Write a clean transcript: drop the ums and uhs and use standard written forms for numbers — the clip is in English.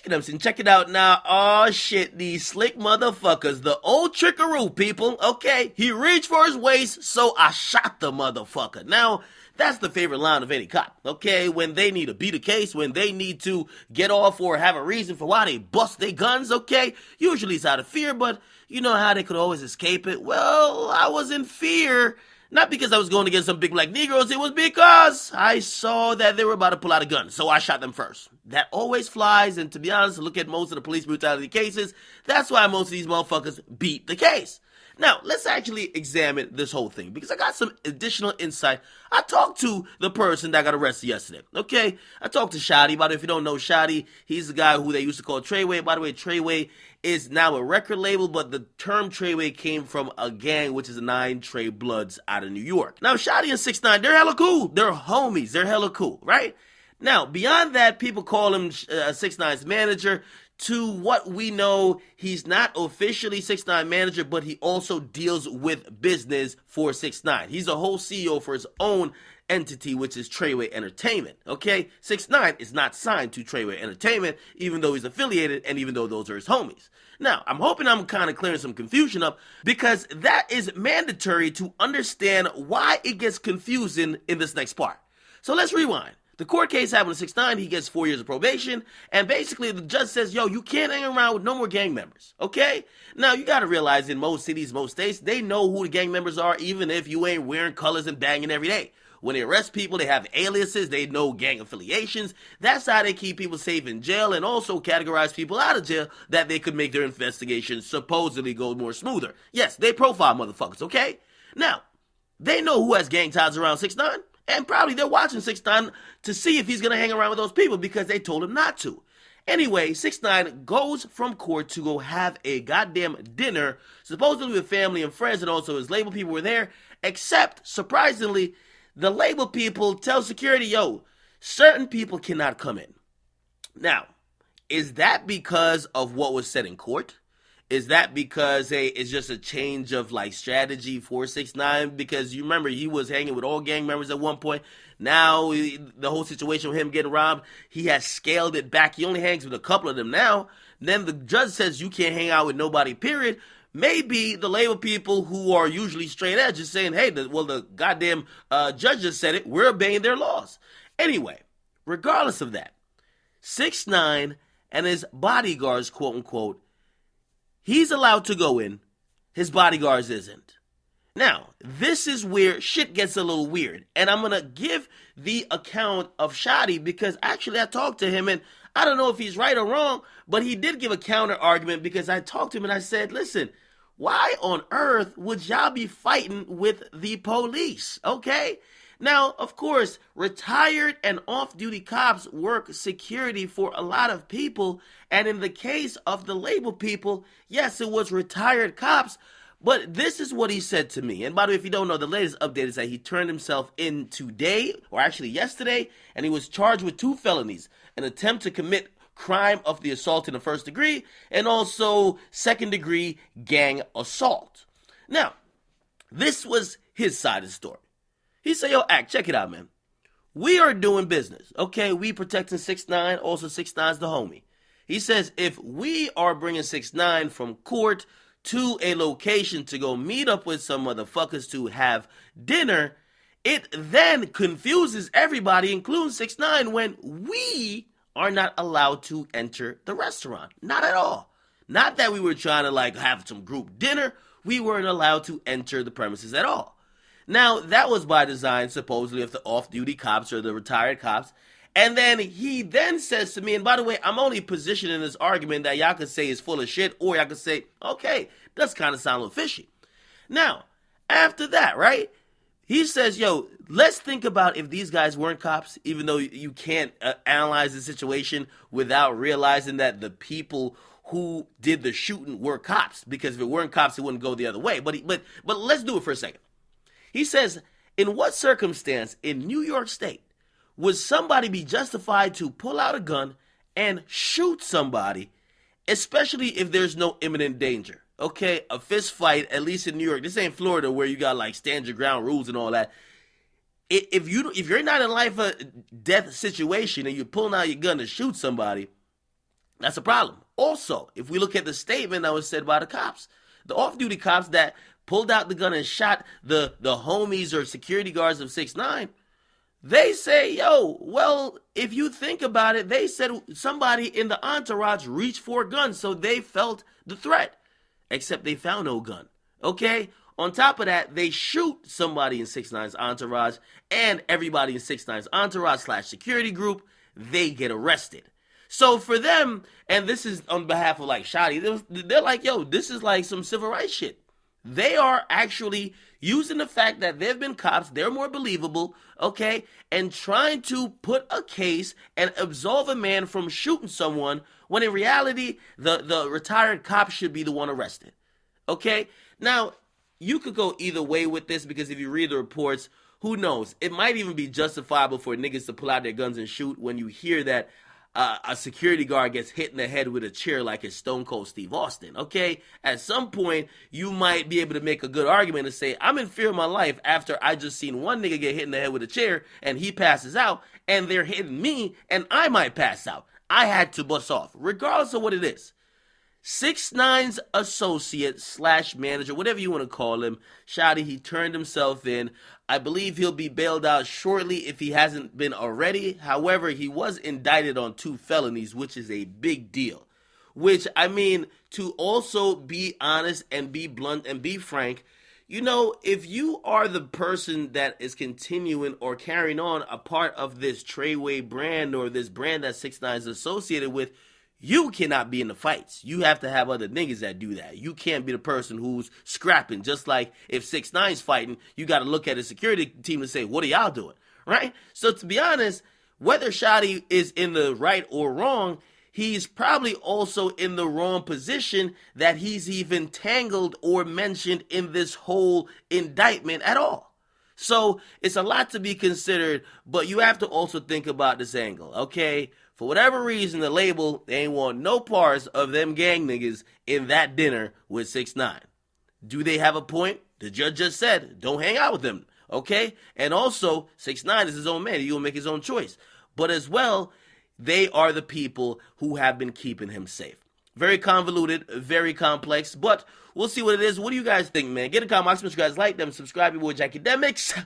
Akademiks, and check it out now. Oh shit, these slick motherfuckers. The old trickaroo, people. Okay, he reached for his waist, so I shot the motherfucker. Now, that's the favorite line of any cop, okay? When they need to beat a case, when they need to get off or have a reason for why they bust their guns, okay? Usually it's out of fear, but you know how they could always escape it? Well, I was in fear. Not because I was going against some big black Negroes, it was because I saw that they were about to pull out a gun, so I shot them first. That always flies, and to be honest, look at most of the police brutality cases, that's why most of these motherfuckers beat the case. Now, let's actually examine this whole thing, because I got some additional insight. I talked to the person that got arrested yesterday, okay? I talked to Shotti. By the way, if you don't know Shotti, he's the guy who they used to call Treyway. By the way, Treyway is now a record label, but the term Treyway came from a gang, which is the 9 Trey Bloods out of New York. Now, Shotti and 6ix9ine, they're hella cool. They're homies. They're hella cool, right? Now, beyond that, people call him 6ix9ine's manager. To what we know, he's not officially 6ix9ine manager, but he also deals with business for 6ix9ine. He's a whole CEO for his own entity, which is Treyway Entertainment, okay? 6ix9ine is not signed to Treyway Entertainment, even though he's affiliated and even though those are his homies. Now, I'm hoping I'm kind of clearing some confusion up, because that is mandatory to understand why it gets confusing in this next part. So let's rewind. The court case happened to 6ix9ine. He gets 4 years of probation, and basically the judge says, yo, you can't hang around with no more gang members, okay? Now, you got to realize in most cities, most states, they know who the gang members are, even if you ain't wearing colors and banging every day. When they arrest people, they have aliases, they know gang affiliations. That's how they keep people safe in jail, and also categorize people out of jail that they could make their investigations supposedly go more smoother. Yes, they profile motherfuckers, okay? Now, they know who has gang ties around 6ix9ine. And probably they're watching 6ix9ine to see if he's going to hang around with those people because they told him not to. Anyway, 6ix9ine goes from court to go have a goddamn dinner, supposedly with family and friends, and also his label people were there, except, surprisingly, the label people tell security, yo, certain people cannot come in. Now, is that because of what was said in court? Is that because, hey, it's just a change of, like, strategy for 6ix9ine? Because you remember, he was hanging with all gang members at one point. Now, the whole situation with him getting robbed, he has scaled it back. He only hangs with a couple of them now. Then the judge says you can't hang out with nobody, period. Maybe the label people who are usually straight edge is saying, hey, the goddamn judge just said it. We're obeying their laws. Anyway, regardless of that, 6ix9ine and his bodyguards, quote unquote, he's allowed to go in, his bodyguards isn't. Now, this is where shit gets a little weird, and I'm going to give the account of Shotti because actually I talked to him, and I don't know if he's right or wrong, but he did give a counter argument because I talked to him and I said, listen, why on earth would y'all be fighting with the police, okay? Now, of course, retired and off-duty cops work security for a lot of people, and in the case of the label people, yes, it was retired cops, but this is what he said to me. And by the way, if you don't know, the latest update is that he turned himself in today, or actually yesterday, and he was charged with 2 felonies, an attempt to commit crime of the assault in the first degree, and also second-degree gang assault. Now, this was his side of the story. He said, yo, Act, check it out, man. We are doing business, okay? We protecting 6ix9ine, also 6ix9ine's the homie. He says, if we are bringing 6ix9ine from court to a location to go meet up with some motherfuckers to have dinner, it then confuses everybody, including 6ix9ine, when we are not allowed to enter the restaurant. Not at all. Not that we were trying to, like, have some group dinner. We weren't allowed to enter the premises at all. Now, that was by design, supposedly, of the off-duty cops or the retired cops. And then he then says to me, and by the way, I'm only positioning this argument that y'all could say is full of shit, or y'all could say, okay, does kind of sound a little fishy. Now, after that, right, he says, yo, let's think about if these guys weren't cops, even though you can't analyze the situation without realizing that the people who did the shooting were cops, because if it weren't cops, it wouldn't go the other way. But let's do it for a second. He says, in what circumstance in New York State would somebody be justified to pull out a gun and shoot somebody, especially if there's no imminent danger? Okay, a fist fight, at least in New York. This ain't Florida where you got like stand your ground rules and all that. If you're not in a life or death situation and you're pulling out your gun to shoot somebody, That's a problem. Also, if we look at the statement that was said by the cops, the off-duty cops that pulled out the gun and shot the homies or security guards of 6ix9ine, they say, yo, well, if you think about it, they said somebody in the entourage reached for a gun, so they felt the threat. Except they found no gun. Okay? On top of that, they shoot somebody in 6ix9ine's entourage, and everybody in 6ix9ine's entourage / security group, they get arrested. So for them, and this is on behalf of like Shotti, they're like, yo, this is like some civil rights shit. They are actually using the fact that they've been cops, they're more believable, okay, and trying to put a case and absolve a man from shooting someone when in reality, the retired cop should be the one arrested, okay? Now, you could go either way with this because if you read the reports, who knows? It might even be justifiable for niggas to pull out their guns and shoot when you hear that a security guard gets hit in the head with a chair like it's Stone Cold Steve Austin, okay? At some point, you might be able to make a good argument and say, I'm in fear of my life after I just seen one nigga get hit in the head with a chair and he passes out and they're hitting me and I might pass out. I had to bust off, regardless of what it is. 6ix9ine's associate / manager, whatever you want to call him, Shotti, he turned himself in. I believe he'll be bailed out shortly if he hasn't been already. However, he was indicted on 2 felonies, which is a big deal. Which, I mean, to also be honest and be blunt and be frank, you know, if you are the person that is continuing or carrying on a part of this Treyway brand or this brand that 6ix9ine is associated with, you cannot be in the fights. You have to have other niggas that do that. You can't be the person who's scrapping. Just like if 6ix9ine's fighting, you got to look at a security team and say, what are y'all doing? Right? So to be honest, whether Shotti is in the right or wrong, he's probably also in the wrong position that he's even tangled or mentioned in this whole indictment at all. So it's a lot to be considered, but you have to also think about this angle, okay? For whatever reason, the label, they ain't want no parts of them gang niggas in that dinner with 6ix9ine. Do they have a point? The judge just said, don't hang out with them, okay? And also, 6ix9ine is his own man. He'll make his own choice. But as well, they are the people who have been keeping him safe. Very convoluted, very complex, but we'll see what it is. What do you guys think, man? Get a comment box, make sure you guys like them, subscribe, your boy Akademiks.